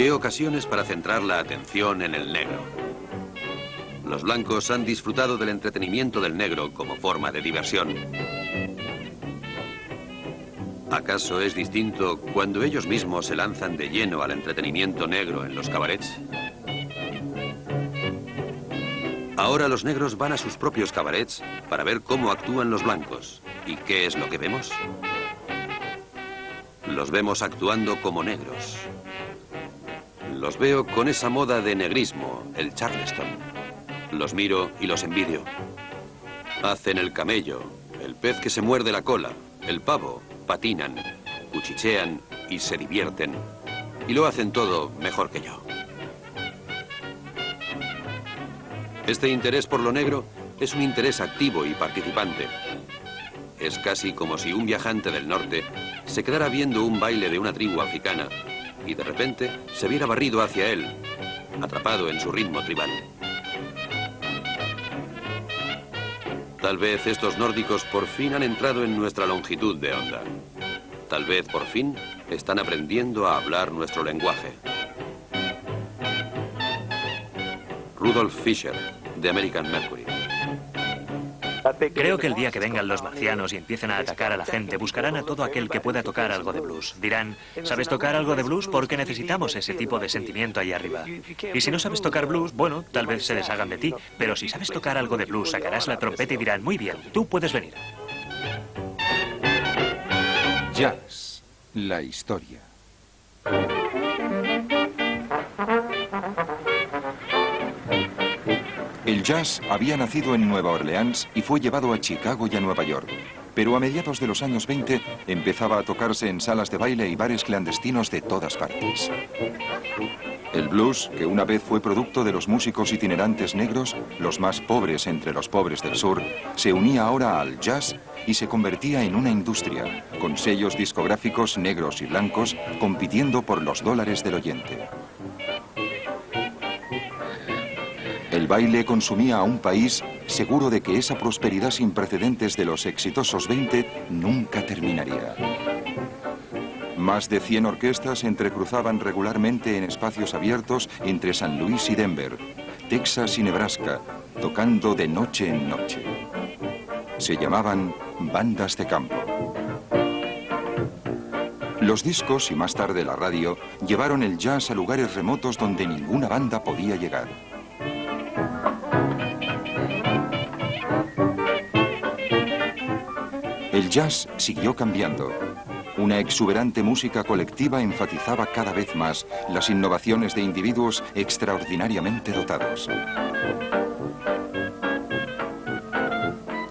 Qué ocasiones para centrar la atención en el negro. Los blancos han disfrutado del entretenimiento del negro como forma de diversión. ¿Acaso es distinto cuando ellos mismos se lanzan de lleno al entretenimiento negro en los cabarets? Ahora los negros van a sus propios cabarets para ver cómo actúan los blancos. ¿Y qué es lo que vemos? Los vemos actuando como negros. Los veo con esa moda de negrismo, el Charleston. Los miro y los envidio. Hacen el camello, el pez que se muerde la cola, el pavo, patinan, cuchichean y se divierten. Y lo hacen todo mejor que yo. Este interés por lo negro es un interés activo y participante. Es casi como si un viajante del norte se quedara viendo un baile de una tribu africana y de repente se viera barrido hacia él, atrapado en su ritmo tribal. Tal vez estos nórdicos por fin han entrado en nuestra longitud de onda. Tal vez por fin están aprendiendo a hablar nuestro lenguaje. Rudolf Fischer, de American Mercury. Creo que el día que vengan los marcianos y empiecen a atacar a la gente, buscarán a todo aquel que pueda tocar algo de blues. Dirán, ¿sabes tocar algo de blues? Porque necesitamos ese tipo de sentimiento ahí arriba. Y si no sabes tocar blues, bueno, tal vez se deshagan de ti. Pero si sabes tocar algo de blues, sacarás la trompeta y dirán, muy bien, tú puedes venir. Jazz, la historia. El jazz había nacido en Nueva Orleans y fue llevado a Chicago y a Nueva York. Pero a mediados de los años 20 empezaba a tocarse en salas de baile y bares clandestinos de todas partes. El blues, que una vez fue producto de los músicos itinerantes negros, los más pobres entre los pobres del sur, se unía ahora al jazz y se convertía en una industria, con sellos discográficos negros y blancos compitiendo por los dólares del oyente. El baile consumía a un país seguro de que esa prosperidad sin precedentes de los exitosos 20 nunca terminaría. Más de 100 orquestas se entrecruzaban regularmente en espacios abiertos entre San Luis y Denver, Texas y Nebraska, tocando de noche en noche. Se llamaban bandas de campo. Los discos y más tarde la radio llevaron el jazz a lugares remotos donde ninguna banda podía llegar. El jazz siguió cambiando. Una exuberante música colectiva enfatizaba cada vez más las innovaciones de individuos extraordinariamente dotados.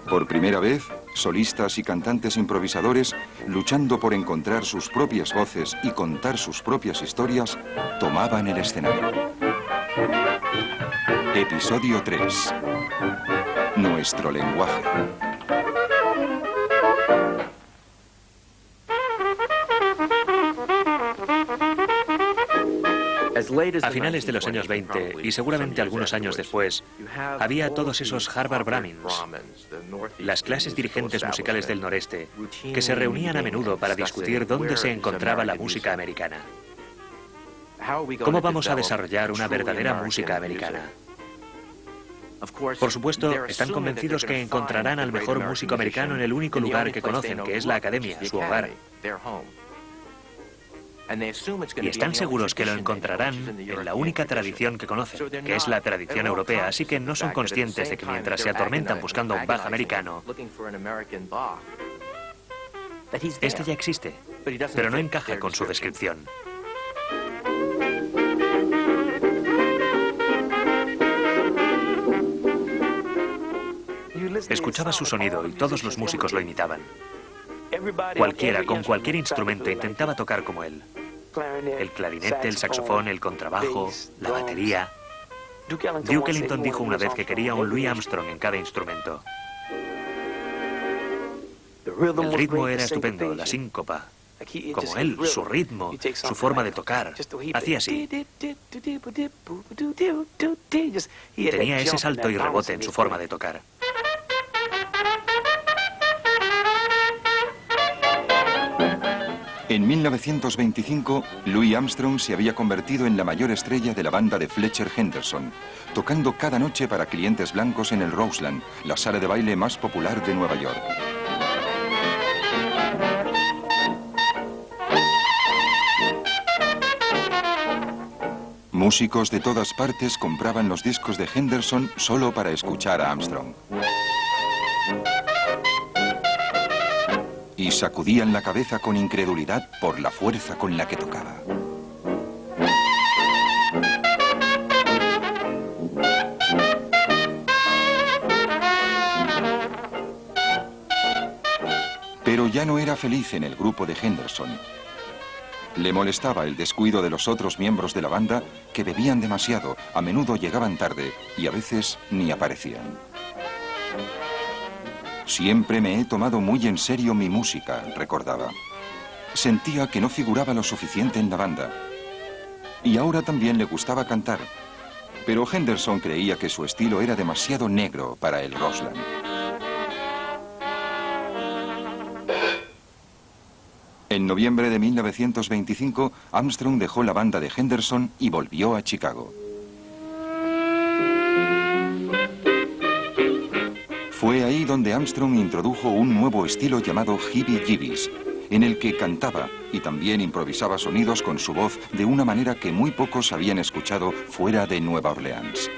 Por primera vez, solistas y cantantes improvisadores, luchando por encontrar sus propias voces y contar sus propias historias, tomaban el escenario. Episodio 3. Nuestro lenguaje. A finales de los años 20, y seguramente algunos años después, había todos esos Harvard Brahmins, las clases dirigentes musicales del noreste, que se reunían a menudo para discutir dónde se encontraba la música americana. ¿Cómo vamos a desarrollar una verdadera música americana? Por supuesto, están convencidos que encontrarán al mejor músico americano en el único lugar que conocen, que es la academia, su hogar. Y están seguros que lo encontrarán en la única tradición que conocen, que es la tradición europea, así que no son conscientes de que mientras se atormentan buscando un Bach americano, este ya existe, pero no encaja con su descripción. Escuchaba su sonido y todos los músicos lo imitaban. Cualquiera, con cualquier instrumento, intentaba tocar como él. El clarinete, el saxofón, el contrabajo, la batería. Duke Ellington dijo una vez que quería un Louis Armstrong en cada instrumento. El ritmo era estupendo, la síncopa. Como él, su ritmo, su forma de tocar. Hacía así. Tenía ese salto y rebote en su forma de tocar. En 1925, Louis Armstrong se había convertido en la mayor estrella de la banda de Fletcher Henderson, tocando cada noche para clientes blancos en el Roseland, la sala de baile más popular de Nueva York. Músicos de todas partes compraban los discos de Henderson solo para escuchar a Armstrong. Y sacudían la cabeza con incredulidad por la fuerza con la que tocaba. Pero ya no era feliz en el grupo de Henderson. Le molestaba el descuido de los otros miembros de la banda, que bebían demasiado, a menudo llegaban tarde y a veces ni aparecían. Siempre me he tomado muy en serio mi música, recordaba. Sentía que no figuraba lo suficiente en la banda. Y ahora también le gustaba cantar. Pero Henderson creía que su estilo era demasiado negro para el Roseland. En noviembre de 1925, Armstrong dejó la banda de Henderson y volvió a Chicago. Fue ahí donde Armstrong introdujo un nuevo estilo llamado heebie-jeebies, en el que cantaba y también improvisaba sonidos con su voz de una manera que muy pocos habían escuchado fuera de Nueva Orleans.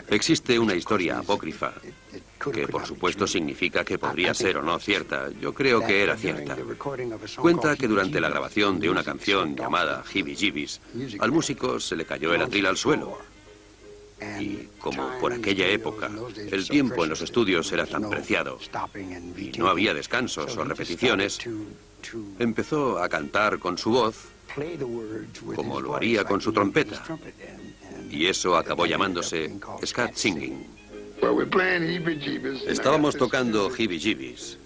Existe una historia apócrifa, que por supuesto significa que podría ser o no cierta. Yo creo que era cierta. Cuenta que durante la grabación de una canción llamada Heebie-Jeebies, al músico se le cayó el atril al suelo. Y como por aquella época el tiempo en los estudios era tan preciado y no había descansos o repeticiones, empezó a cantar con su voz como lo haría con su trompeta. Y eso acabó llamándose scat singing. Estábamos tocando Heebie-Jeebies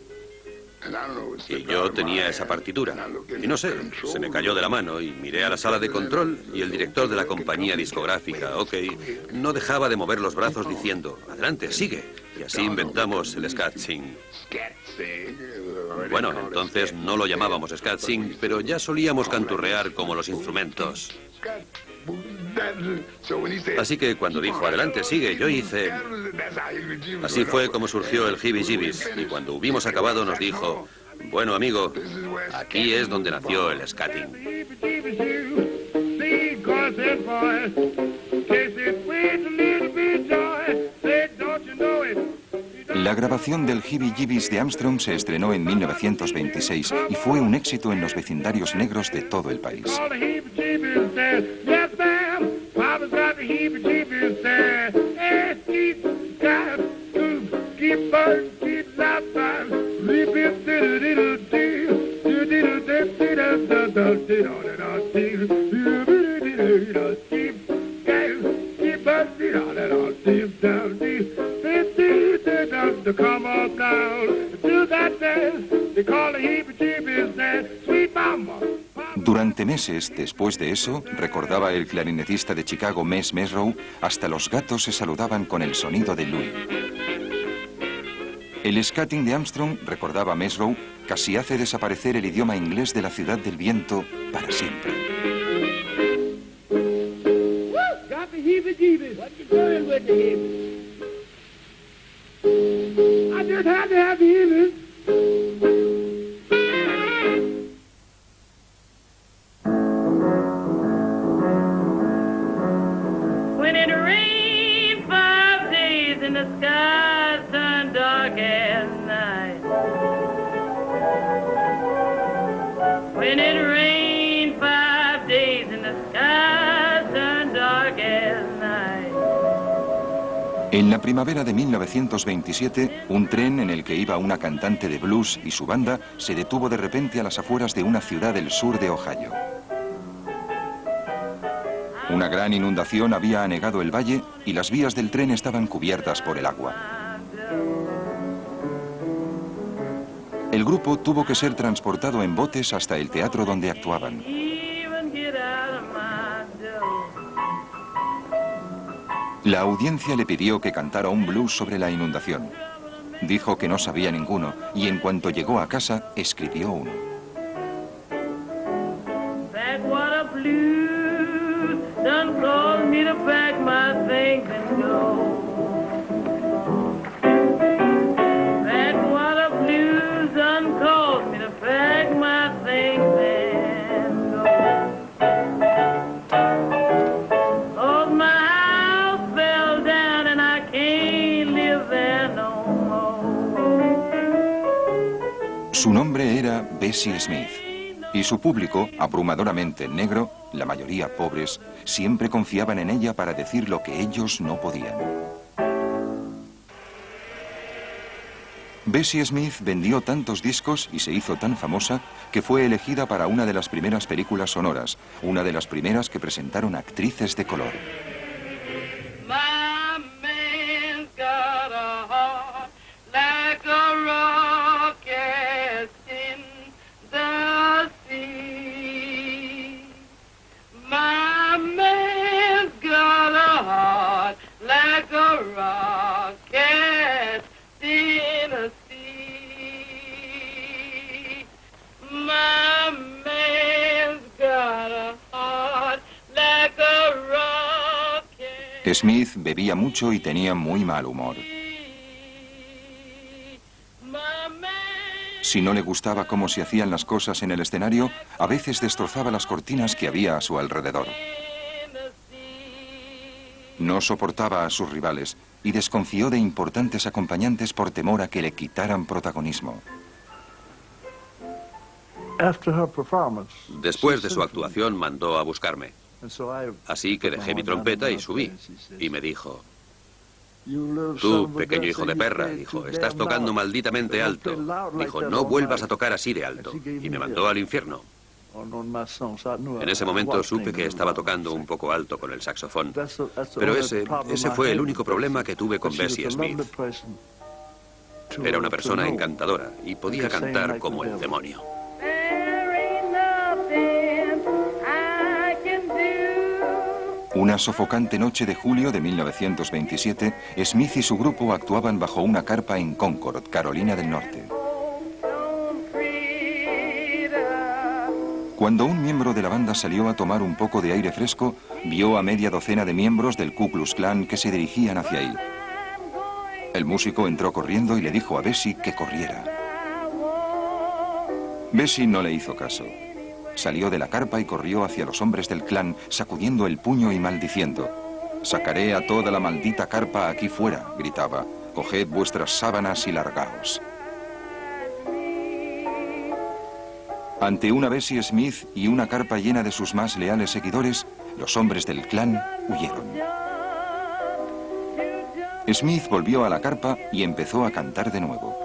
y yo tenía esa partitura. Y no sé, se me cayó de la mano y miré a la sala de control y el director de la compañía discográfica, OK, no dejaba de mover los brazos diciendo, adelante, sigue. Y así inventamos el scat sing. Bueno, entonces no lo llamábamos scat sing, pero ya solíamos canturrear como los instrumentos. Así que cuando dijo, adelante, sigue, yo hice... Así fue como surgió el Heebie-Jeebies. Y cuando hubimos acabado nos dijo, bueno, amigo, aquí es donde nació el scatting. La grabación del Heebie-Jeebies de Armstrong se estrenó en 1926 y fue un éxito en los vecindarios negros de todo el país. Durante meses después de eso, recordaba el clarinetista de Chicago, Mes Mesrow, hasta los gatos se saludaban con el sonido de Louis. El scatting de Armstrong, recordaba Mesrow, casi hace desaparecer el idioma inglés de la Ciudad del Viento para siempre. En la primavera de 1927, un tren en el que iba una cantante de blues y su banda se detuvo de repente a las afueras de una ciudad del sur de Ohio. Una gran inundación había anegado el valle y las vías del tren estaban cubiertas por el agua. El grupo tuvo que ser transportado en botes hasta el teatro donde actuaban. La audiencia le pidió que cantara un blues sobre la inundación. Dijo que no sabía ninguno y en cuanto llegó a casa escribió uno. Su nombre era Bessie Smith, y su público, abrumadoramente negro, la mayoría pobres, siempre confiaban en ella para decir lo que ellos no podían. Bessie Smith vendió tantos discos y se hizo tan famosa que fue elegida para una de las primeras películas sonoras, una de las primeras que presentaron actrices de color. Smith bebía mucho y tenía muy mal humor. Si no le gustaba cómo se hacían las cosas en el escenario, a veces destrozaba las cortinas que había a su alrededor. No soportaba a sus rivales y desconfió de importantes acompañantes por temor a que le quitaran protagonismo. Después de su actuación mandó a buscarme. Así que dejé mi trompeta y subí. Y me dijo: tú, pequeño hijo de perra, dijo, estás tocando malditamente alto. Dijo, no vuelvas a tocar así de alto. Y me mandó al infierno. En ese momento supe que estaba tocando un poco alto con el saxofón. Pero ese fue el único problema que tuve con Bessie Smith. Era una persona encantadora y podía cantar como el demonio. Una sofocante noche de julio de 1927, Smith y su grupo actuaban bajo una carpa en Concord, Carolina del Norte. Cuando un miembro de la banda salió a tomar un poco de aire fresco, vio a media docena de miembros del Ku Klux Klan que se dirigían hacia él. El músico entró corriendo y le dijo a Bessie que corriera. Bessie no le hizo caso. Salió de la carpa y corrió hacia los hombres del clan, sacudiendo el puño y maldiciendo. «Sacaré a toda la maldita carpa aquí fuera», gritaba. «Coged vuestras sábanas y largaos». Ante una Bessie Smith y una carpa llena de sus más leales seguidores, los hombres del clan huyeron. Smith volvió a la carpa y empezó a cantar de nuevo.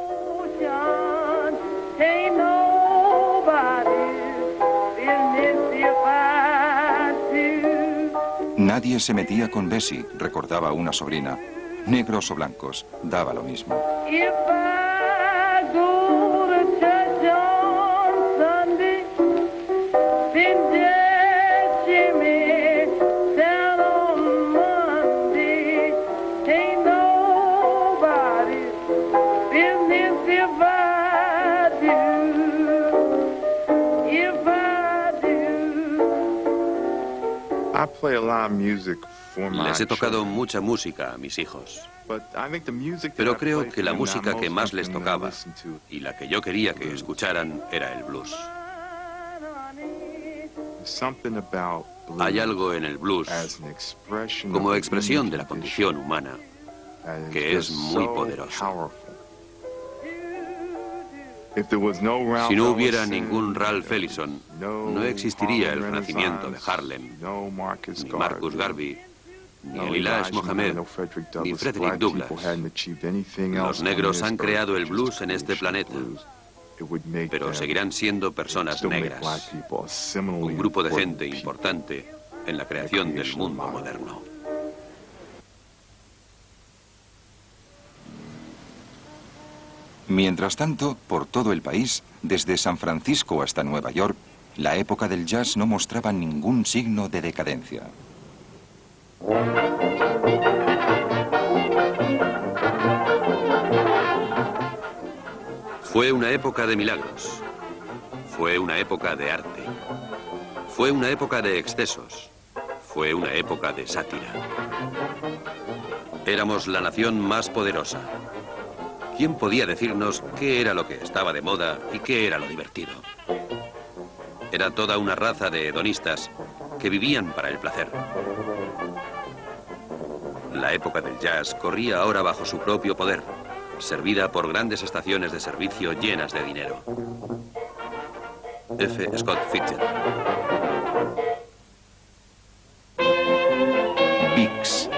Nadie se metía con Bessie, recordaba una sobrina. Negros o blancos, daba lo mismo. Les he tocado mucha música a mis hijos, pero creo que la música que más les tocaba y la que yo quería que escucharan era el blues. Hay algo en el blues, como expresión de la condición humana, que es muy poderoso. Si no hubiera ningún Ralph Ellison, no existiría el renacimiento de Harlem, ni Marcus Garvey, ni Elias Mohamed, ni Frederick Douglass. Los negros han creado el blues en este planeta, pero seguirán siendo personas negras, un grupo de gente importante en la creación del mundo moderno. Mientras tanto, por todo el país, desde San Francisco hasta Nueva York, la época del jazz no mostraba ningún signo de decadencia. Fue una época de milagros. Fue una época de arte. Fue una época de excesos. Fue una época de sátira. Éramos la nación más poderosa. ¿Quién podía decirnos qué era lo que estaba de moda y qué era lo divertido? Era toda una raza de hedonistas que vivían para el placer. La época del jazz corría ahora bajo su propio poder, servida por grandes estaciones de servicio llenas de dinero. F. Scott Fitzgerald. Biggs.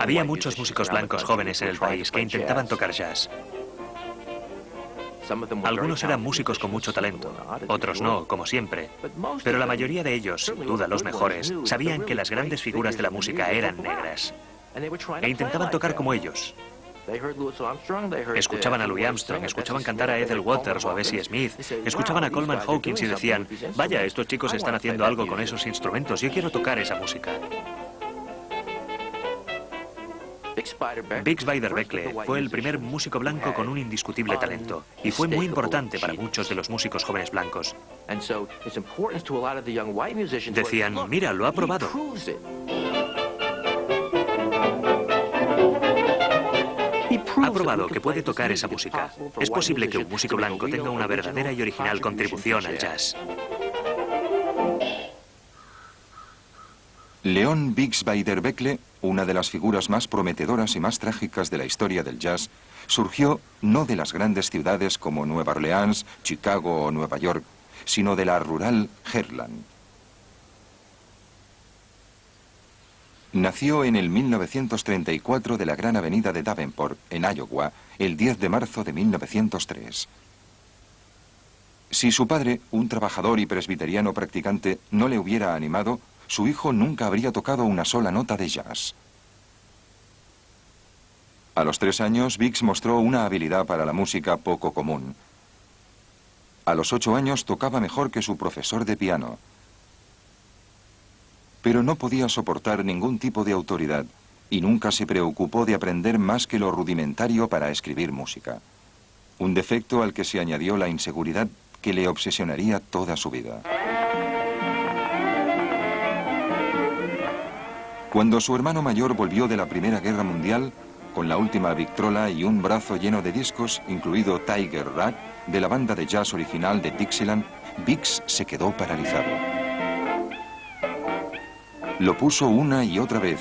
Había muchos músicos blancos jóvenes en el país que intentaban tocar jazz. Algunos eran músicos con mucho talento, otros no, como siempre. Pero la mayoría de ellos, sin duda los mejores, sabían que las grandes figuras de la música eran negras. E intentaban tocar como ellos. Escuchaban a Louis Armstrong, escuchaban cantar a Ethel Waters o a Bessie Smith, escuchaban a Coleman Hawkins y decían, vaya, estos chicos están haciendo algo con esos instrumentos, yo quiero tocar esa música. Biggs Beiderbecke fue el primer músico blanco con un indiscutible talento y fue muy importante para muchos de los músicos jóvenes blancos. Decían, mira, lo ha probado. Ha probado que puede tocar esa música. Es posible que un músico blanco tenga una verdadera y original contribución al jazz. Leon Biggs Beiderbecke, una de las figuras más prometedoras y más trágicas de la historia del jazz, surgió no de las grandes ciudades como Nueva Orleans, Chicago o Nueva York, sino de la rural Heartland. Nació en el 1934 de la gran avenida de Davenport, en Iowa, el 10 de marzo de 1903. Si su padre, un trabajador y presbiteriano practicante, no le hubiera animado, su hijo nunca habría tocado una sola nota de jazz. A los 3 años, Biggs mostró una habilidad para la música poco común. A los 8 años tocaba mejor que su profesor de piano. Pero no podía soportar ningún tipo de autoridad y nunca se preocupó de aprender más que lo rudimentario para escribir música. Un defecto al que se añadió la inseguridad que le obsesionaría toda su vida. Cuando su hermano mayor volvió de la Primera Guerra Mundial, con la última Victrola y un brazo lleno de discos, incluido Tiger Rag, de la banda de jazz original de Dixieland, Biggs se quedó paralizado. Lo puso una y otra vez.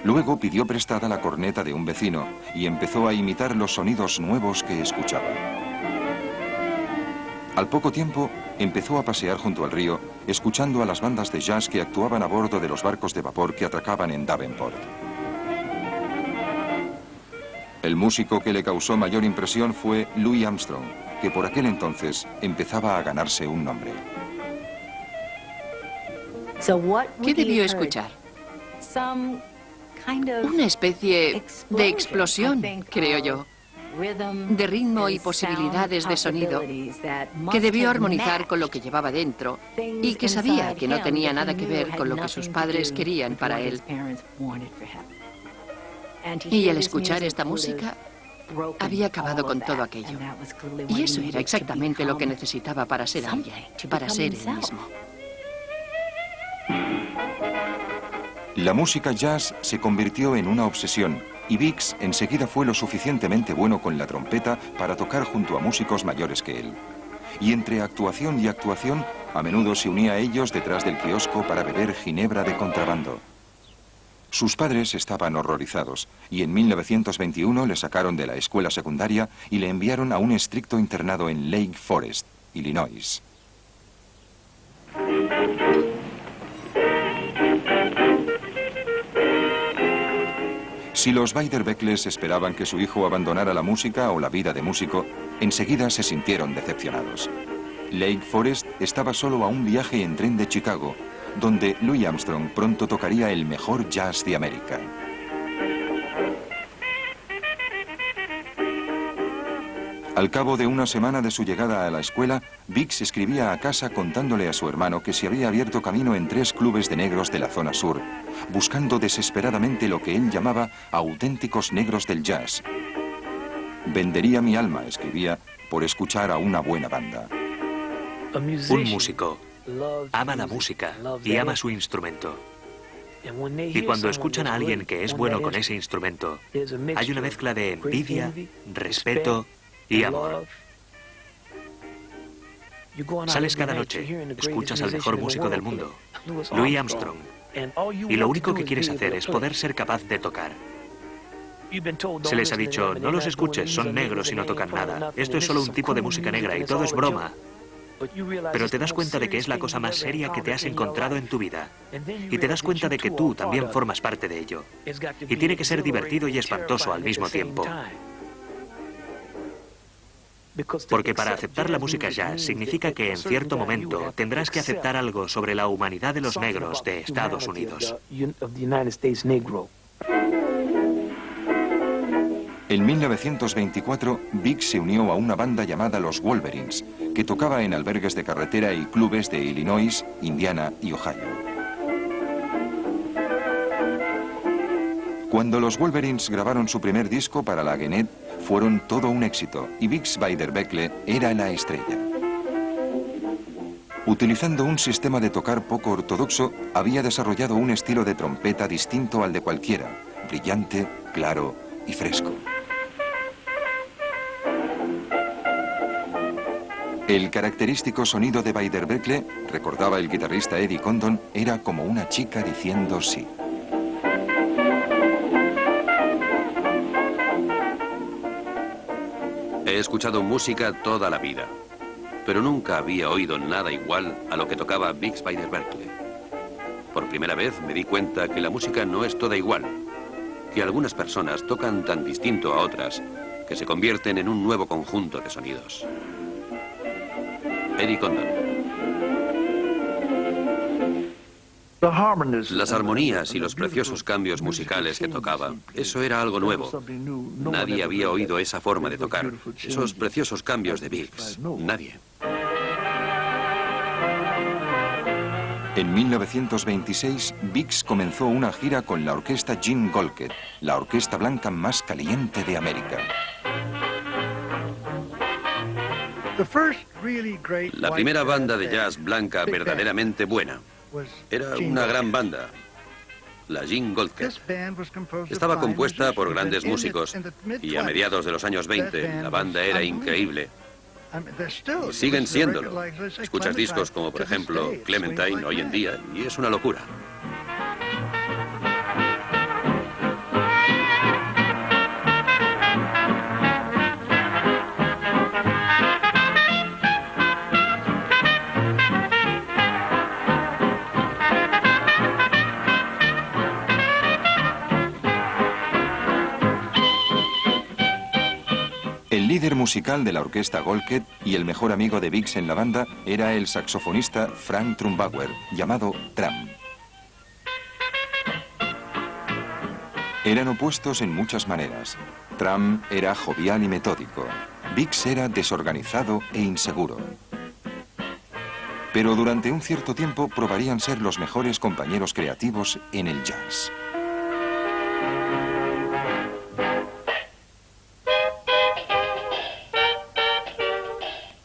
Luego pidió prestada la corneta de un vecino y empezó a imitar los sonidos nuevos que escuchaba. Al poco tiempo, empezó a pasear junto al río, escuchando a las bandas de jazz que actuaban a bordo de los barcos de vapor que atracaban en Davenport. El músico que le causó mayor impresión fue Louis Armstrong, que por aquel entonces empezaba a ganarse un nombre. ¿Qué debió escuchar? Una especie de explosión, creo yo, de ritmo y posibilidades de sonido que debió armonizar con lo que llevaba dentro y que sabía que no tenía nada que ver con lo que sus padres querían para él. Y al escuchar esta música, había acabado con todo aquello. Y eso era exactamente lo que necesitaba para ser alguien, para ser él mismo. La música jazz se convirtió en una obsesión y Biggs enseguida fue lo suficientemente bueno con la trompeta para tocar junto a músicos mayores que él. Y entre actuación y actuación, a menudo se unía a ellos detrás del kiosco para beber ginebra de contrabando. Sus padres estaban horrorizados y en 1921 le sacaron de la escuela secundaria y le enviaron a un estricto internado en Lake Forest, Illinois. Si los Beiderbeckes esperaban que su hijo abandonara la música o la vida de músico, enseguida se sintieron decepcionados. Lake Forest estaba solo a un viaje en tren de Chicago, donde Louis Armstrong pronto tocaría el mejor jazz de América. Al cabo de una semana de su llegada a la escuela, Biggs escribía a casa contándole a su hermano que se había abierto camino en 3 clubes de negros de la zona sur, buscando desesperadamente lo que él llamaba auténticos negros del jazz. Vendería mi alma, escribía, por escuchar a una buena banda. Un músico ama la música y ama su instrumento. Y cuando escuchan a alguien que es bueno con ese instrumento, hay una mezcla de envidia, respeto y amor. Sales cada noche, escuchas al mejor músico del mundo, Louis Armstrong, y lo único que quieres hacer es poder ser capaz de tocar. Se les ha dicho, no los escuches, son negros y no tocan nada. Esto es solo un tipo de música negra y todo es broma. Pero te das cuenta de que es la cosa más seria que te has encontrado en tu vida. Y te das cuenta de que tú también formas parte de ello. Y tiene que ser divertido y espantoso al mismo tiempo. Porque para aceptar la música jazz significa que en cierto momento tendrás que aceptar algo sobre la humanidad de los negros de Estados Unidos. En 1924, Biggs se unió a una banda llamada los Wolverines, que tocaba en albergues de carretera y clubes de Illinois, Indiana y Ohio. Cuando los Wolverines grabaron su primer disco para la Gennett, fueron todo un éxito y Biggs Beiderbecke era la estrella. Utilizando un sistema de tocar poco ortodoxo, había desarrollado un estilo de trompeta distinto al de cualquiera, brillante, claro y fresco. El característico sonido de Beiderbecke, recordaba el guitarrista Eddie Condon, era como una chica diciendo sí. He escuchado música toda la vida, pero nunca había oído nada igual a lo que tocaba Biggs Beiderbecke. Por primera vez me di cuenta que la música no es toda igual, que algunas personas tocan tan distinto a otras que se convierten en un nuevo conjunto de sonidos. Eddie Condon. Las armonías y los preciosos cambios musicales que tocaba, eso era algo nuevo. Nadie había oído esa forma de tocar, esos preciosos cambios de Biggs. Nadie. En 1926, Biggs comenzó una gira con la orquesta Jim Golkett, la orquesta blanca más caliente de América. La primera banda de jazz blanca verdaderamente buena. Era una gran banda, la Jim Golkett. Estaba compuesta por grandes músicos y a mediados de los años 20 la banda era increíble. Y siguen siéndolo. Escuchas discos como por ejemplo Clementine hoy en día y es una locura. El líder musical de la orquesta Golkett y el mejor amigo de Biggs en la banda era el saxofonista Frank Trumbauer, llamado Tram. Eran opuestos en muchas maneras. Tram era jovial y metódico. Biggs era desorganizado e inseguro. Pero durante un cierto tiempo probarían ser los mejores compañeros creativos en el jazz.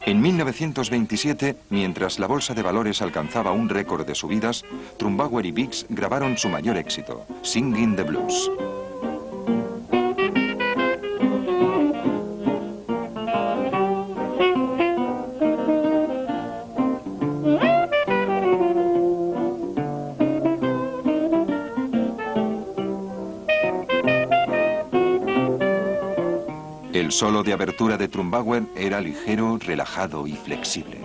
En 1927, mientras la bolsa de valores alcanzaba un récord de subidas, Trumbauer y Biggs grabaron su mayor éxito, Singing the Blues. El solo de abertura de Trumbauer era ligero, relajado y flexible.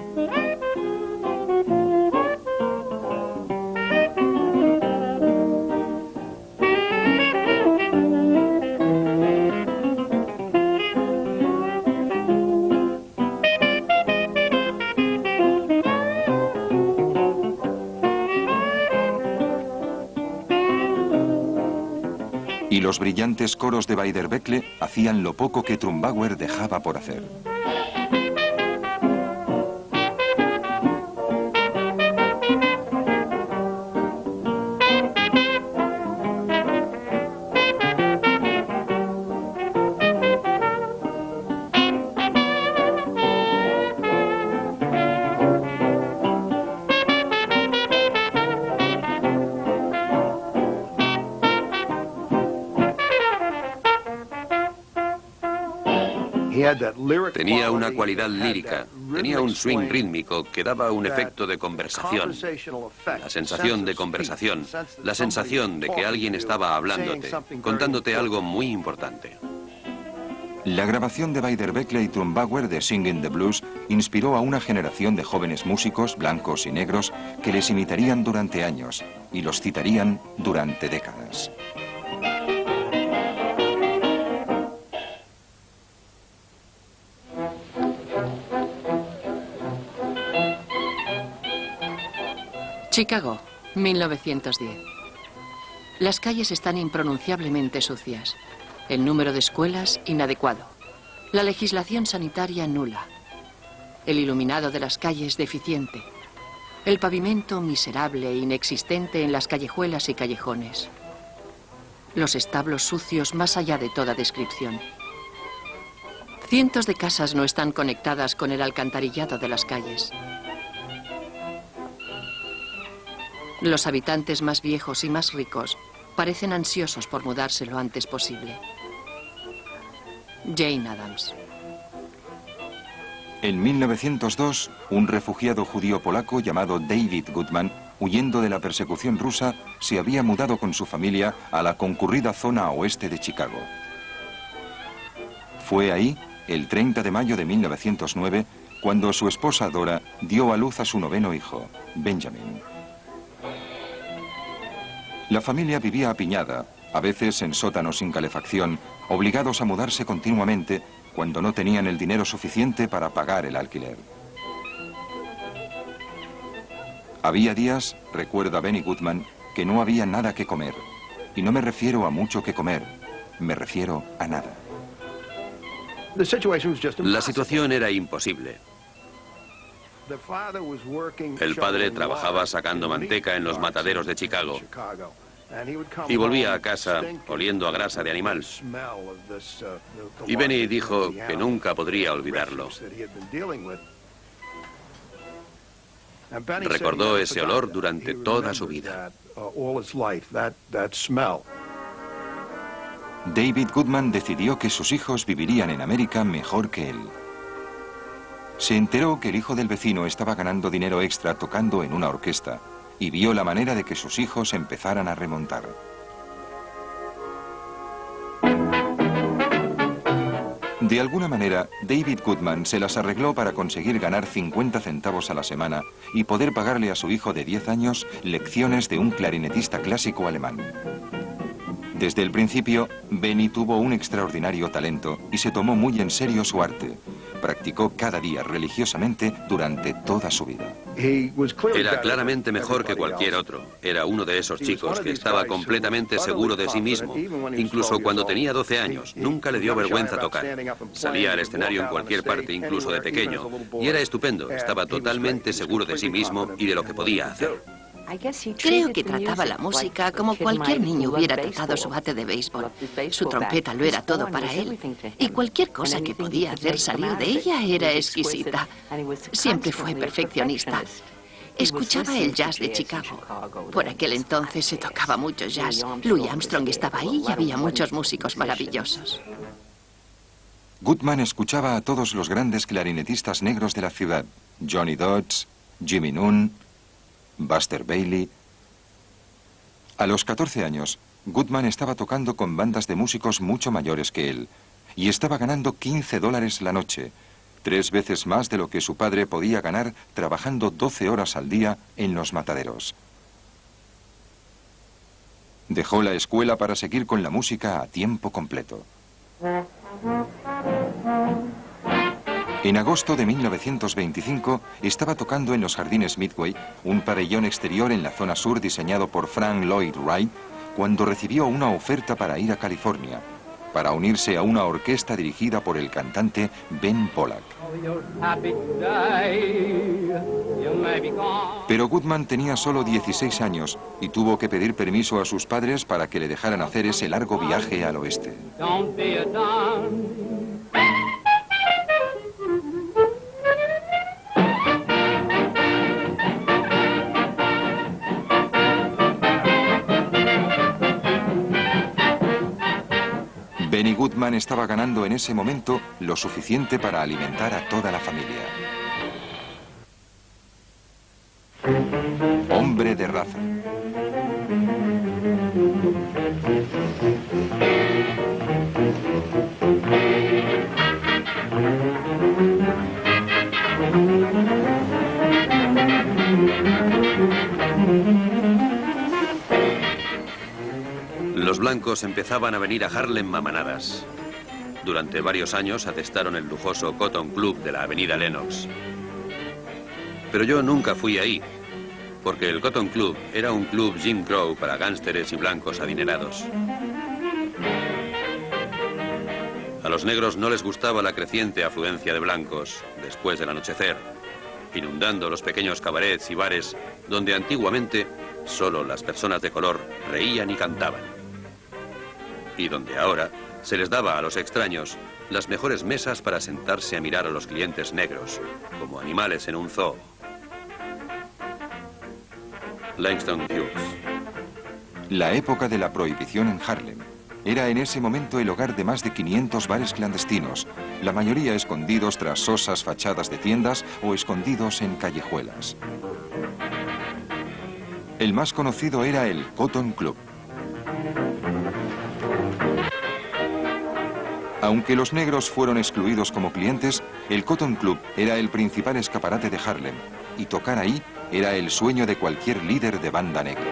Y los brillantes coros de Beiderbecke hacían lo poco que Trumbauer dejaba por hacer. Tenía una cualidad lírica, tenía un swing rítmico que daba un efecto de conversación, la sensación de conversación, la sensación de que alguien estaba hablándote, contándote algo muy importante. La grabación de Beiderbecke y Trumbauer de Singing the Blues inspiró a una generación de jóvenes músicos, blancos y negros, que les imitarían durante años y los citarían durante décadas. Chicago, 1910. Las calles están impronunciablemente sucias. El número de escuelas inadecuado. La legislación sanitaria nula. El iluminado de las calles deficiente. El pavimento miserable e inexistente en las callejuelas y callejones. Los establos sucios más allá de toda descripción. Cientos de casas no están conectadas con el alcantarillado de las calles. Los habitantes más viejos y más ricos parecen ansiosos por mudarse lo antes posible. Jane Addams. En 1902, un refugiado judío polaco llamado David Goodman, huyendo de la persecución rusa, se había mudado con su familia a la concurrida zona oeste de Chicago. Fue ahí, el 30 de mayo de 1909, cuando su esposa Dora dio a luz a su noveno hijo, Benjamin. La familia vivía apiñada, a veces en sótanos sin calefacción, obligados a mudarse continuamente cuando no tenían el dinero suficiente para pagar el alquiler. Había días, recuerda Benny Goodman, que no había nada que comer. Y no me refiero a mucho que comer, me refiero a nada. La situación era imposible. El padre trabajaba sacando manteca en los mataderos de Chicago y volvía a casa oliendo a grasa de animal. Y Benny dijo que nunca podría olvidarlo. Recordó ese olor durante toda su vida. David Goodman decidió que sus hijos vivirían en América mejor que él. Se enteró que el hijo del vecino estaba ganando dinero extra tocando en una orquesta y vio la manera de que sus hijos empezaran a remontar. De alguna manera, David Goodman se las arregló para conseguir ganar 50 centavos a la semana y poder pagarle a su hijo de 10 años lecciones de un clarinetista clásico alemán. Desde el principio, Benny tuvo un extraordinario talento y se tomó muy en serio su arte. Practicó cada día religiosamente durante toda su vida. Era claramente mejor que cualquier otro. Era uno de esos chicos que estaba completamente seguro de sí mismo. Incluso cuando tenía 12 años, nunca le dio vergüenza tocar. Salía al escenario en cualquier parte, incluso de pequeño. Y era estupendo. Estaba totalmente seguro de sí mismo y de lo que podía hacer. Creo que trataba la música como cualquier niño hubiera tratado su bate de béisbol. Su trompeta lo era todo para él. Y cualquier cosa que podía hacer salir de ella era exquisita. Siempre fue perfeccionista. Escuchaba el jazz de Chicago. Por aquel entonces se tocaba mucho jazz. Louis Armstrong estaba ahí y había muchos músicos maravillosos. Goodman escuchaba a todos los grandes clarinetistas negros de la ciudad. Johnny Dodds, Jimmy Nunn, Buster Bailey. A los 14 años, Goodman estaba tocando con bandas de músicos mucho mayores que él y estaba ganando $15 la noche, 3 veces más de lo que su padre podía ganar trabajando 12 horas al día en los mataderos. Dejó la escuela para seguir con la música a tiempo completo. En agosto de 1925 estaba tocando en los Jardines Midway, un pabellón exterior en la zona sur diseñado por Frank Lloyd Wright, cuando recibió una oferta para ir a California, para unirse a una orquesta dirigida por el cantante Ben Pollack. Pero Goodman tenía solo 16 años y tuvo que pedir permiso a sus padres para que le dejaran hacer ese largo viaje al oeste. Benny Goodman estaba ganando en ese momento lo suficiente para alimentar a toda la familia. Hombre de raza. Los blancos empezaban a venir a Harlem a manadas. Durante varios años atestaron el lujoso Cotton Club de la avenida Lenox. Pero yo nunca fui ahí, porque el Cotton Club era un club Jim Crow para gánsteres y blancos adinerados. A los negros no les gustaba la creciente afluencia de blancos después del anochecer, inundando los pequeños cabarets y bares donde antiguamente solo las personas de color reían y cantaban. Y donde ahora se les daba a los extraños las mejores mesas para sentarse a mirar a los clientes negros, como animales en un zoo. Langston Hughes. La época de la prohibición en Harlem era en ese momento el hogar de más de 500 bares clandestinos, la mayoría escondidos tras sosas fachadas de tiendas o escondidos en callejuelas. El más conocido era el Cotton Club. Aunque los negros fueron excluidos como clientes, el Cotton Club era el principal escaparate de Harlem, y tocar ahí era el sueño de cualquier líder de banda negra.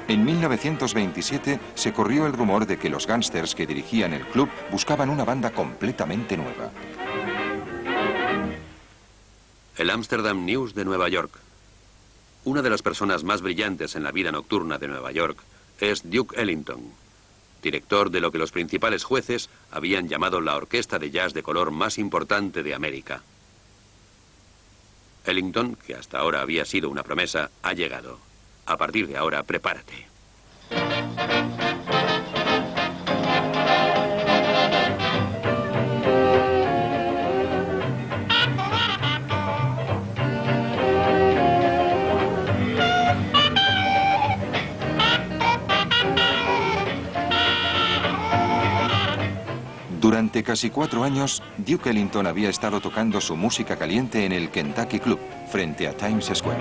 En 1927 se corrió el rumor de que los gángsters que dirigían el club buscaban una banda completamente nueva. El Amsterdam News de Nueva York. Una de las personas más brillantes en la vida nocturna de Nueva York es Duke Ellington, director de lo que los principales jueces habían llamado la orquesta de jazz de color más importante de América. Ellington, que hasta ahora había sido una promesa, ha llegado. A partir de ahora, prepárate. Durante casi 4 años, Duke Ellington había estado tocando su música caliente en el Kentucky Club, frente a Times Square.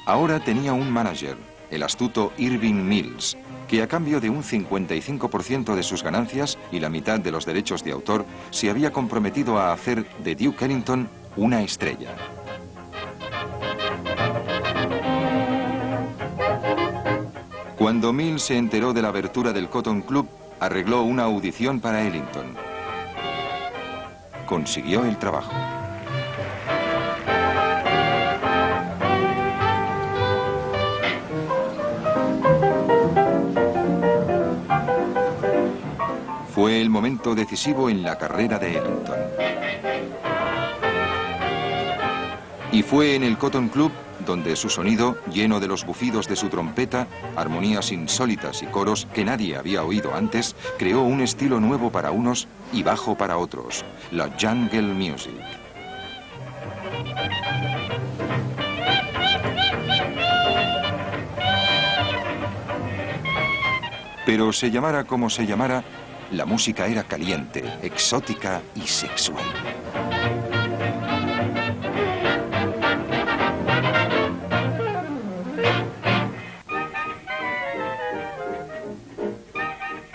Ahora tenía un manager, el astuto Irving Mills, que a cambio de un 55% de sus ganancias y la mitad de los derechos de autor, se había comprometido a hacer de Duke Ellington una estrella. Cuando Mills se enteró de la abertura del Cotton Club, arregló una audición para Ellington. Consiguió el trabajo. Fue el momento decisivo en la carrera de Ellington. Y fue en el Cotton Club donde su sonido, lleno de los bufidos de su trompeta, armonías insólitas y coros que nadie había oído antes, creó un estilo nuevo para unos y bajo para otros, la jungle music. Pero se llamara como se llamara, la música era caliente, exótica y sexual.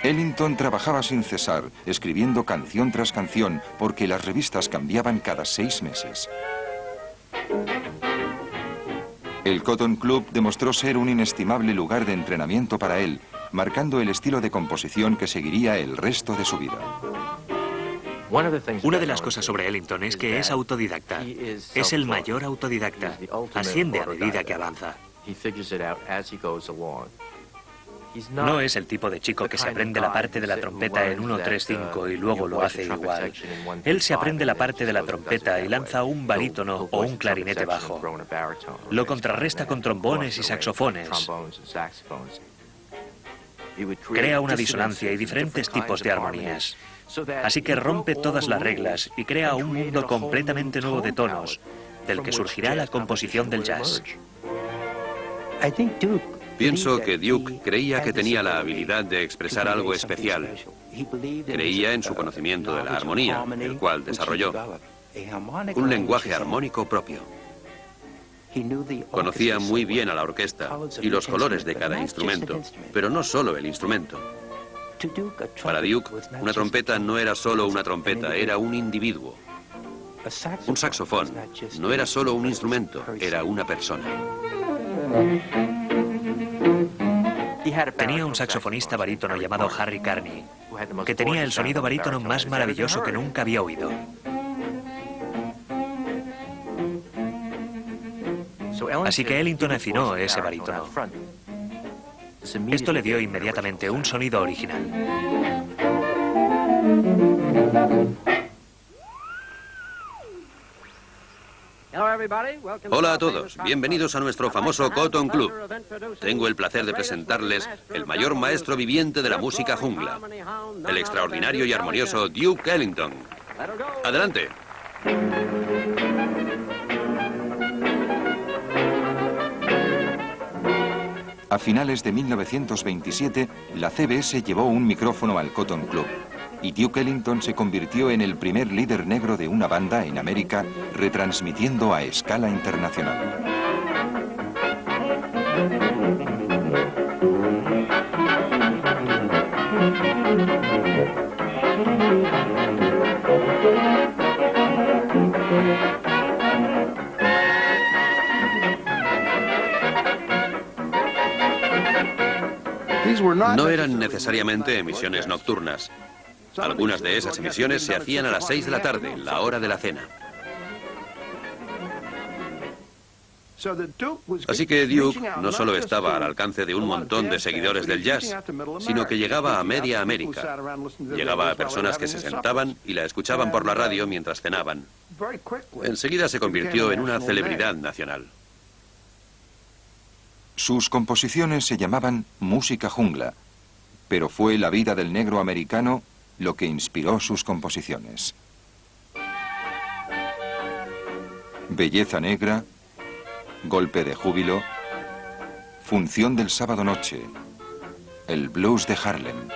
Ellington trabajaba sin cesar, escribiendo canción tras canción, porque las revistas cambiaban cada 6 meses. El Cotton Club demostró ser un inestimable lugar de entrenamiento para él, marcando el estilo de composición que seguiría el resto de su vida. Una de las cosas sobre Ellington es que es autodidacta. Es el mayor autodidacta. Asciende a medida que avanza. No es el tipo de chico que se aprende la parte de la trompeta en 1, 3, 5 y luego lo hace igual. Él se aprende la parte de la trompeta y lanza un barítono o un clarinete bajo. Lo contrarresta con trombones y saxofones. Crea una disonancia y diferentes tipos de armonías. Así que rompe todas las reglas y crea un mundo completamente nuevo de tonos, del que surgirá la composición del jazz. Pienso que Duke creía que tenía la habilidad de expresar algo especial. Creía en su conocimiento de la armonía, el cual desarrolló. Un lenguaje armónico propio. Conocía muy bien a la orquesta y los colores de cada instrumento, pero no solo el instrumento. Para Duke, una trompeta no era solo una trompeta, era un individuo. Un saxofón no era solo un instrumento, era una persona. Tenía un saxofonista barítono llamado Harry Carney, que tenía el sonido barítono más maravilloso que nunca había oído. Así que Ellington afinó ese barítono. Esto le dio inmediatamente un sonido original. Hola a todos, bienvenidos a nuestro famoso Cotton Club. Tengo el placer de presentarles el mayor maestro viviente de la música jungla, el extraordinario y armonioso Duke Ellington. Adelante. A finales de 1927, la CBS llevó un micrófono al Cotton Club y Duke Ellington se convirtió en el primer líder negro de una banda en América, retransmitiendo a escala internacional. No eran necesariamente emisiones nocturnas. Algunas de esas emisiones se hacían a las 6 de la tarde, la hora de la cena. Así que Duke no solo estaba al alcance de un montón de seguidores del jazz, sino que llegaba a media América. Llegaba a personas que se sentaban y la escuchaban por la radio mientras cenaban. Enseguida se convirtió en una celebridad nacional. Sus composiciones se llamaban música jungla, pero fue la vida del negro americano lo que inspiró sus composiciones. Belleza negra, golpe de júbilo, función del sábado noche, el blues de Harlem.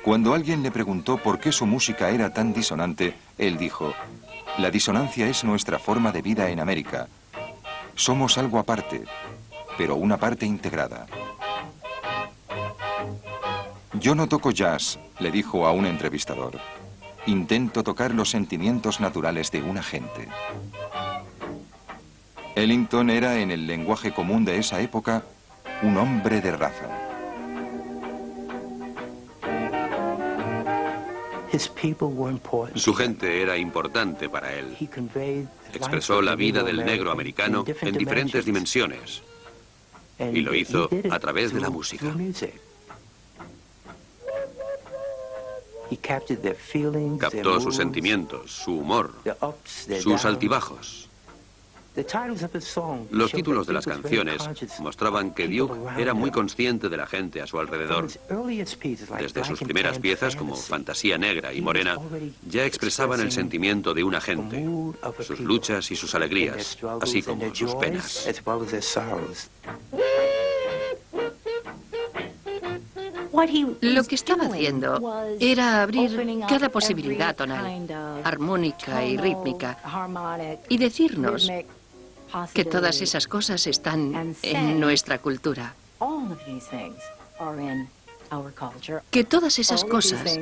Cuando alguien le preguntó por qué su música era tan disonante, él dijo: la disonancia es nuestra forma de vida en América. Somos algo aparte, pero una parte integrada. Yo no toco jazz, le dijo a un entrevistador. Intento tocar los sentimientos naturales de una gente. Ellington era, en el lenguaje común de esa época, un hombre de raza. Su gente era importante para él. Expresó la vida del negro americano en diferentes dimensiones y lo hizo a través de la música. Captó sus sentimientos, su humor, sus altibajos. Los títulos de las canciones mostraban que Duke era muy consciente de la gente a su alrededor. Desde sus primeras piezas, como Fantasía Negra y Morena, ya expresaban el sentimiento de una gente, sus luchas y sus alegrías, así como sus penas. Lo que estaba haciendo era abrir cada posibilidad tonal, armónica y rítmica, y decirnos que todas esas cosas están en nuestra cultura. Que todas esas cosas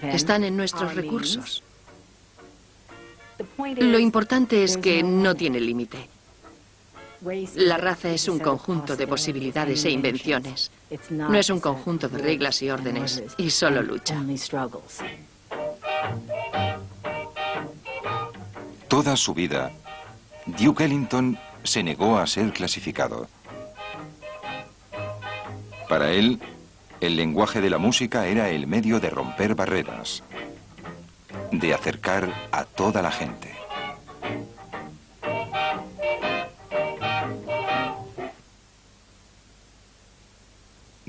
están en nuestros recursos. Lo importante es que no tiene límite. La raza es un conjunto de posibilidades e invenciones. No es un conjunto de reglas y órdenes, y solo lucha. Toda su vida, Duke Ellington se negó a ser clasificado. Para él, el lenguaje de la música era el medio de romper barreras, de acercar a toda la gente.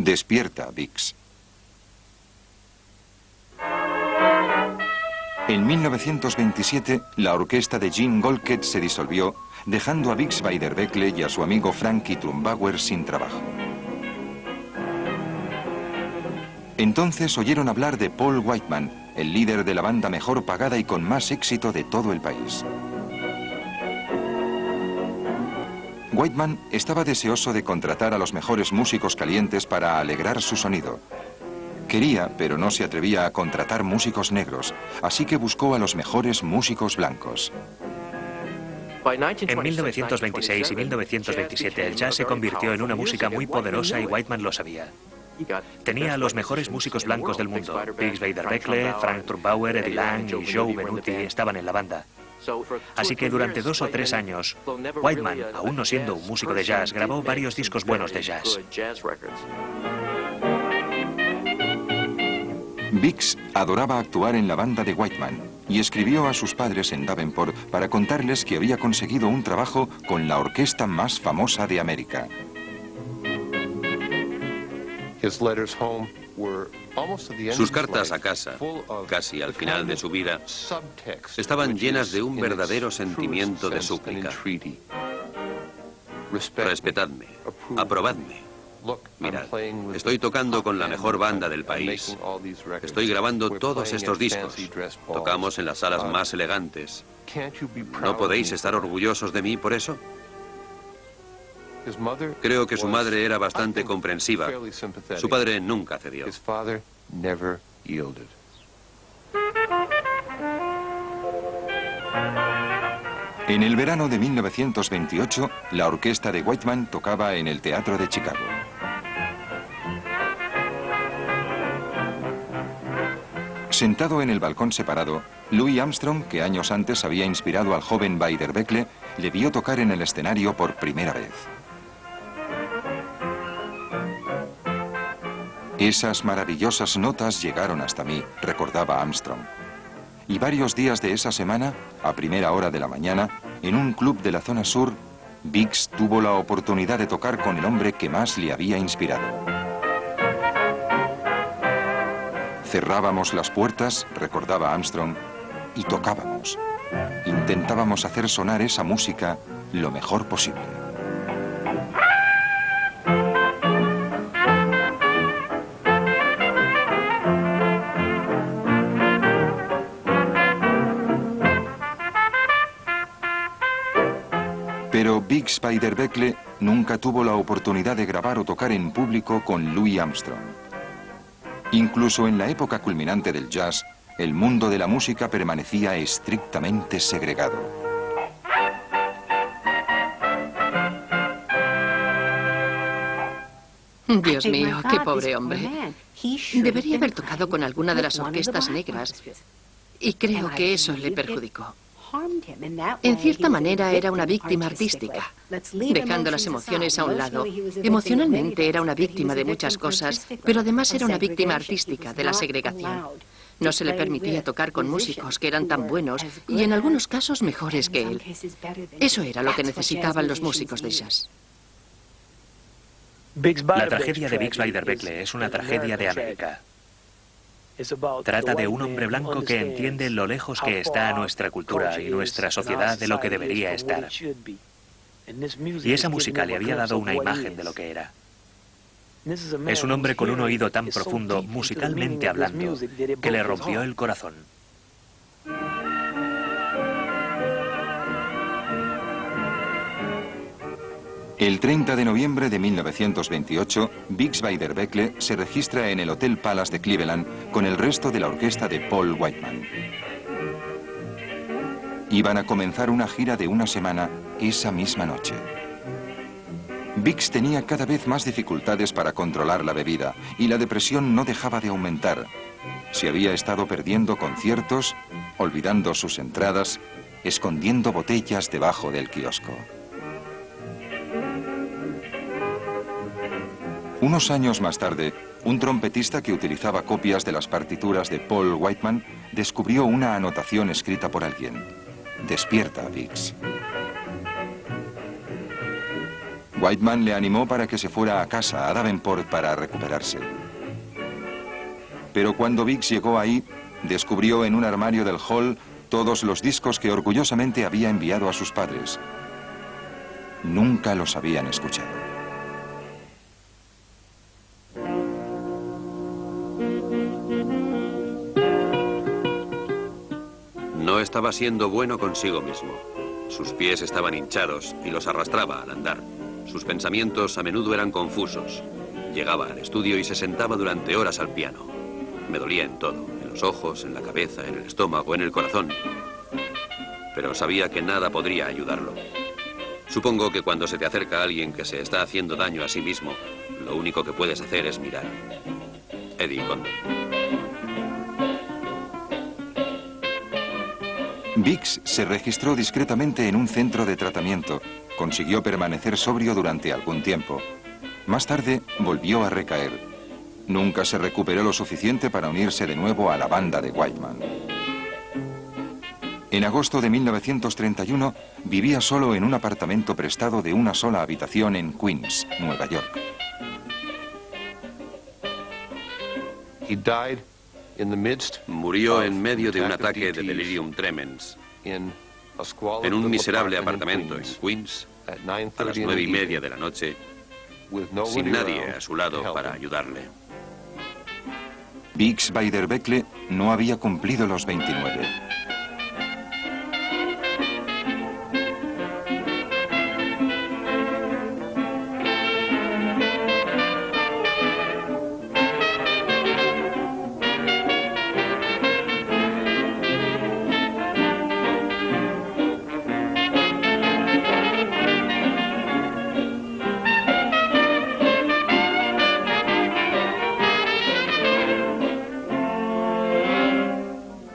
Despierta, Biggs. En 1927, la orquesta de Jim Golkett se disolvió, dejando a Biggs Beiderbecke y a su amigo Frankie Trumbauer sin trabajo. Entonces oyeron hablar de Paul Whiteman, el líder de la banda mejor pagada y con más éxito de todo el país. Whiteman estaba deseoso de contratar a los mejores músicos calientes para alegrar su sonido. Quería, pero no se atrevía a contratar músicos negros, así que buscó a los mejores músicos blancos. En 1926 y 1927 el jazz se convirtió en una música muy poderosa y Whiteman lo sabía. Tenía a los mejores músicos blancos del mundo. Biggs Beiderbecke, Frank Trumbauer, Eddie Lang y Joe Venuti estaban en la banda. Así que durante 2 o 3 años, Whiteman, aún no siendo un músico de jazz, grabó varios discos buenos de jazz. Biggs adoraba actuar en la banda de Whiteman y escribió a sus padres en Davenport para contarles que había conseguido un trabajo con la orquesta más famosa de América. Sus cartas a casa, casi al final de su vida, estaban llenas de un verdadero sentimiento de súplica. Respetadme, aprobadme. Mirad, estoy tocando con la mejor banda del país. Estoy grabando todos estos discos. Tocamos en las salas más elegantes. ¿No podéis estar orgullosos de mí por eso? Creo que su madre era bastante comprensiva. Su padre nunca cedió. En el verano de 1928, la orquesta de Whiteman tocaba en el Teatro de Chicago. Sentado en el balcón separado, Louis Armstrong, que años antes había inspirado al joven Beiderbecke, le vio tocar en el escenario por primera vez. Esas maravillosas notas llegaron hasta mí, recordaba Armstrong. Y varios días de esa semana, a primera hora de la mañana, en un club de la zona sur, Biggs tuvo la oportunidad de tocar con el hombre que más le había inspirado. Cerrábamos las puertas, recordaba Armstrong, y tocábamos. Intentábamos hacer sonar esa música lo mejor posible. Pero Biggs Beiderbecke nunca tuvo la oportunidad de grabar o tocar en público con Louis Armstrong. Incluso en la época culminante del jazz, el mundo de la música permanecía estrictamente segregado. Dios mío, qué pobre hombre. Debería haber tocado con alguna de las orquestas negras y creo que eso le perjudicó. En cierta manera era una víctima artística, dejando las emociones a un lado. Emocionalmente era una víctima de muchas cosas, pero además era una víctima artística de la segregación. No se le permitía tocar con músicos que eran tan buenos y en algunos casos mejores que él. Eso era lo que necesitaban los músicos de jazz. La tragedia de Biggs Beiderbecke es una tragedia de América. Trata de un hombre blanco que entiende lo lejos que está nuestra cultura y nuestra sociedad de lo que debería estar. Y esa música le había dado una imagen de lo que era. Es un hombre con un oído tan profundo, musicalmente hablando, que le rompió el corazón. El 30 de noviembre de 1928, Biggs Beiderbecke se registra en el Hotel Palace de Cleveland con el resto de la orquesta de Paul Whiteman. Iban a comenzar una gira de una semana esa misma noche. Biggs tenía cada vez más dificultades para controlar la bebida y la depresión no dejaba de aumentar. Se había estado perdiendo conciertos, olvidando sus entradas, escondiendo botellas debajo del kiosco. Unos años más tarde, un trompetista que utilizaba copias de las partituras de Paul Whiteman descubrió una anotación escrita por alguien. Despierta, Biggs. Whiteman le animó para que se fuera a casa, a Davenport, para recuperarse. Pero cuando Biggs llegó ahí, descubrió en un armario del hall todos los discos que orgullosamente había enviado a sus padres. Nunca los habían escuchado. No estaba siendo bueno consigo mismo. Sus pies estaban hinchados y los arrastraba al andar. Sus pensamientos a menudo eran confusos. Llegaba al estudio y se sentaba durante horas al piano. Me dolía en todo, en los ojos, en la cabeza, en el estómago, en el corazón. Pero sabía que nada podría ayudarlo. Supongo que cuando se te acerca alguien que se está haciendo daño a sí mismo, lo único que puedes hacer es mirar. Eddie Condon. Biggs se registró discretamente en un centro de tratamiento. Consiguió permanecer sobrio durante algún tiempo. Más tarde, volvió a recaer. Nunca se recuperó lo suficiente para unirse de nuevo a la banda de Whiteman. En agosto de 1931, vivía solo en un apartamento prestado de una sola habitación en Queens, Nueva York. Murió en medio de un ataque de delirium tremens en un miserable apartamento en Queens a las 9:30 de la noche, sin nadie a su lado para ayudarle. Biggs Beiderbecke no había cumplido los 29.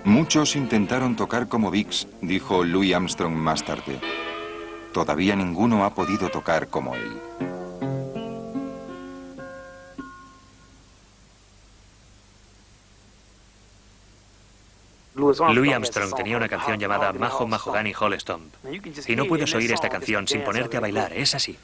Muchos intentaron tocar como Biggs, dijo Louis Armstrong más tarde. Todavía ninguno ha podido tocar como él. Louis Armstrong tenía una canción llamada Maho Mahogany Holstomp. Y no puedes oír esta canción sin ponerte a bailar, es así.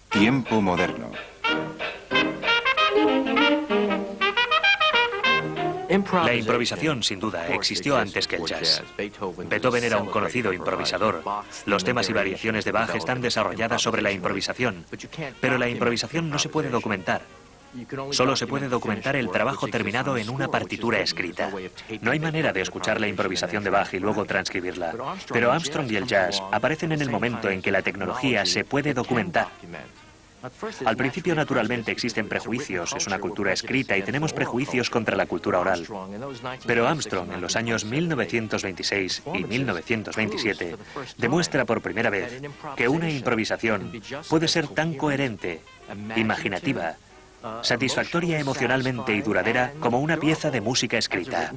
Tiempo moderno. La improvisación, sin duda, existió antes que el jazz. Beethoven era un conocido improvisador. Los temas y variaciones de Bach están desarrolladas sobre la improvisación. Pero la improvisación no se puede documentar. Solo se puede documentar el trabajo terminado en una partitura escrita. No hay manera de escuchar la improvisación de Bach y luego transcribirla. Pero Armstrong y el jazz aparecen en el momento en que la tecnología se puede documentar. Al principio, naturalmente, existen prejuicios, es una cultura escrita y tenemos prejuicios contra la cultura oral. Pero Armstrong, en los años 1926 y 1927, demuestra por primera vez que una improvisación puede ser tan coherente, imaginativa, satisfactoria emocionalmente y duradera como una pieza de música escrita.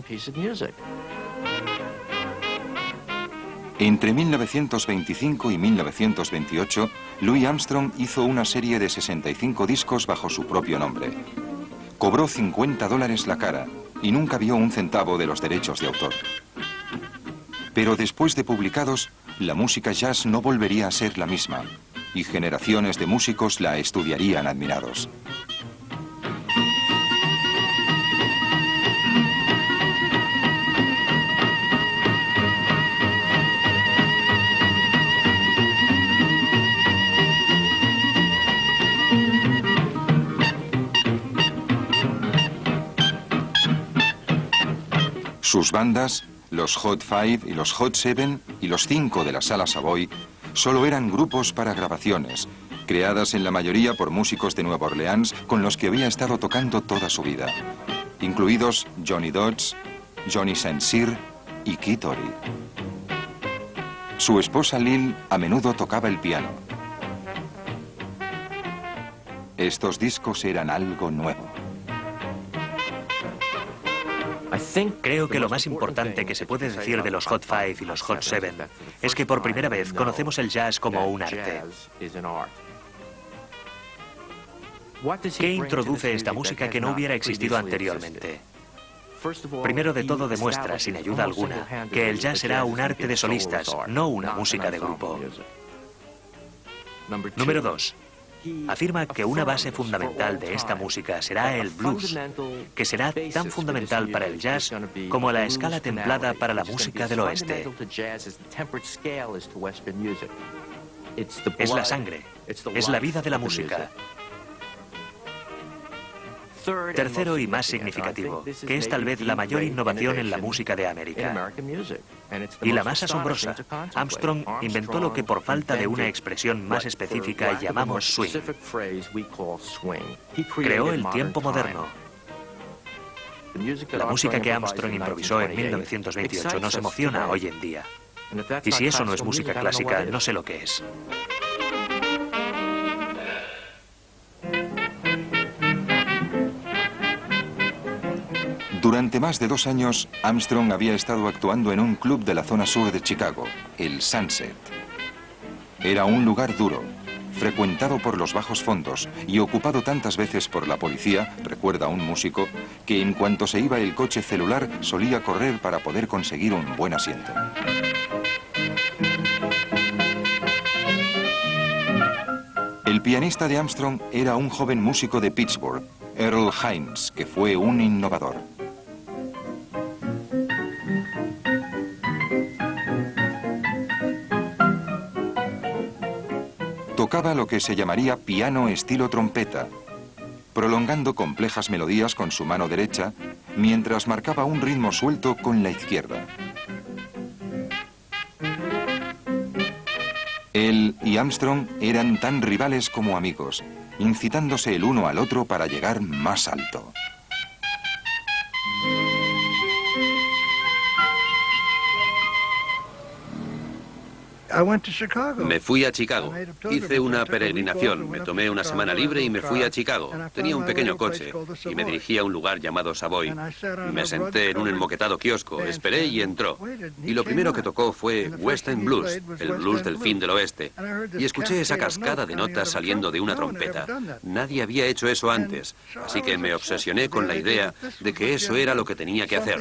Entre 1925 y 1928, Louis Armstrong hizo una serie de 65 discos bajo su propio nombre. Cobró $50 la cara y nunca vio un centavo de los derechos de autor. Pero después de publicados, la música jazz no volvería a ser la misma, y generaciones de músicos la estudiarían admirados. Sus bandas, los Hot Five y los Hot Seven y los 5 de la Sala Savoy, solo eran grupos para grabaciones, creadas en la mayoría por músicos de Nueva Orleans con los que había estado tocando toda su vida, incluidos Johnny Dodds, Johnny St. Cyr y Kid Ory. Su esposa Lil a menudo tocaba el piano. Estos discos eran algo nuevo. Creo que lo más importante que se puede decir de los Hot Five y los Hot Seven es que por primera vez conocemos el jazz como un arte. ¿Qué introduce esta música que no hubiera existido anteriormente? Primero de todo demuestra, sin ayuda alguna, que el jazz será un arte de solistas, no una música de grupo. Número 2. Afirma que una base fundamental de esta música será el blues, que será tan fundamental para el jazz como la escala templada para la música del oeste. Es la sangre, es la vida de la música. Tercero y más significativo, que es tal vez la mayor innovación en la música de América. Y la más asombrosa, Armstrong inventó lo que por falta de una expresión más específica llamamos swing. Creó el tiempo moderno. La música que Armstrong improvisó en 1928 nos emociona hoy en día. Y si eso no es música clásica, no sé lo que es. Durante más de 2 años, Armstrong había estado actuando en un club de la zona sur de Chicago, el Sunset. Era un lugar duro, frecuentado por los bajos fondos y ocupado tantas veces por la policía, recuerda un músico, que en cuanto se iba el coche celular solía correr para poder conseguir un buen asiento. El pianista de Armstrong era un joven músico de Pittsburgh, Earl Hines, que fue un innovador. Tocaba lo que se llamaría piano estilo trompeta, prolongando complejas melodías con su mano derecha, mientras marcaba un ritmo suelto con la izquierda. Él y Armstrong eran tan rivales como amigos, incitándose el uno al otro para llegar más alto. Me fui a Chicago. Hice una peregrinación. Me tomé una semana libre y me fui a Chicago. Tenía un pequeño coche y me dirigí a un lugar llamado Savoy. Me senté en un enmoquetado kiosco, esperé y entró. Y lo primero que tocó fue West End Blues, el blues del fin del oeste. Y escuché esa cascada de notas saliendo de una trompeta. Nadie había hecho eso antes, así que me obsesioné con la idea de que eso era lo que tenía que hacer.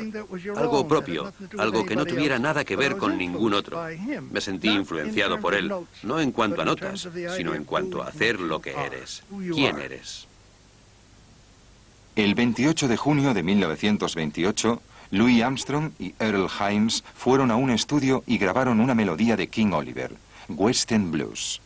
Algo propio, algo que no tuviera nada que ver con ningún otro. Me sentí influenciado por él, no en cuanto a notas, sino en cuanto a hacer lo que eres. ¿Quién eres? El 28 de junio de 1928, Louis Armstrong y Earl Hines fueron a un estudio y grabaron una melodía de King Oliver, West End Blues.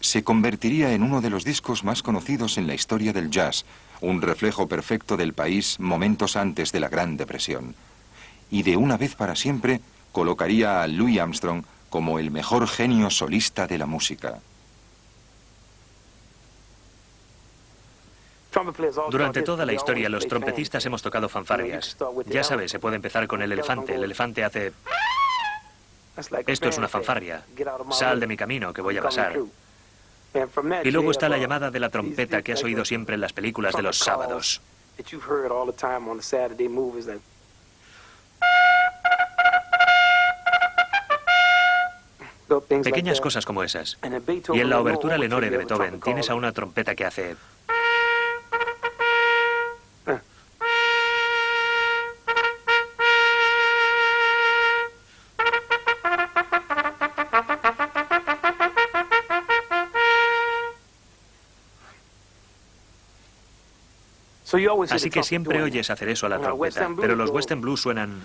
Se convertiría en uno de los discos más conocidos en la historia del jazz, un reflejo perfecto del país momentos antes de la Gran Depresión. Y de una vez para siempre, colocaría a Louis Armstrong como el mejor genio solista de la música. Durante toda la historia, los trompetistas hemos tocado fanfarrias. Ya sabes, se puede empezar con el elefante. El elefante hace... Esto es una fanfarria. Sal de mi camino, que voy a pasar. Y luego está la llamada de la trompeta que has oído siempre en las películas de los sábados. Pequeñas cosas como esas. Y en la obertura Lenore de Beethoven tienes a una trompeta que hace... Así que siempre oyes hacer eso a la trompeta, pero los West End Blues suenan...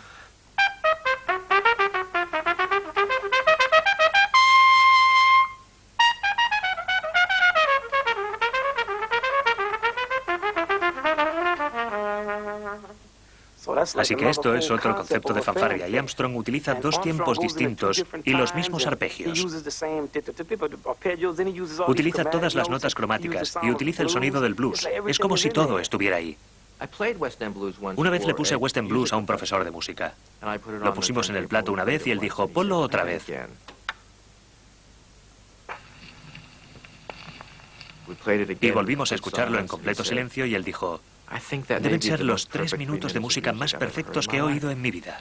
Así que esto es otro concepto de fanfarria, y Armstrong utiliza dos tiempos distintos y los mismos arpegios. Utiliza todas las notas cromáticas y utiliza el sonido del blues. Es como si todo estuviera ahí. Una vez le puse West End Blues a un profesor de música. Lo pusimos en el plato una vez y él dijo, ponlo otra vez. Y volvimos a escucharlo en completo silencio y él dijo, deben ser los 3 minutos de música más perfectos que he oído en mi vida.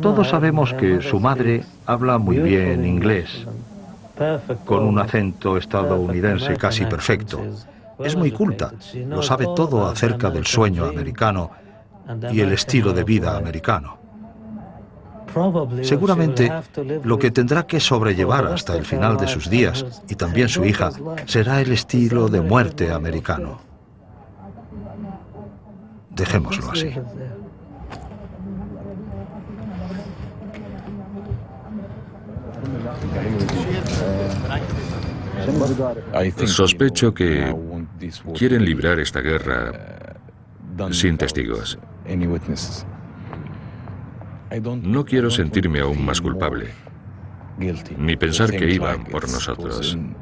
Todos sabemos que su madre habla muy bien inglés, con un acento estadounidense casi perfecto. Es muy culta, lo sabe todo acerca del sueño americano y el estilo de vida americano. Seguramente lo que tendrá que sobrellevar hasta el final de sus días, y también su hija, será el estilo de muerte americano. Dejémoslo así. Sospecho que quieren librar esta guerra sin testigos. No quiero sentirme aún más culpable, ni pensar que iban por nosotros.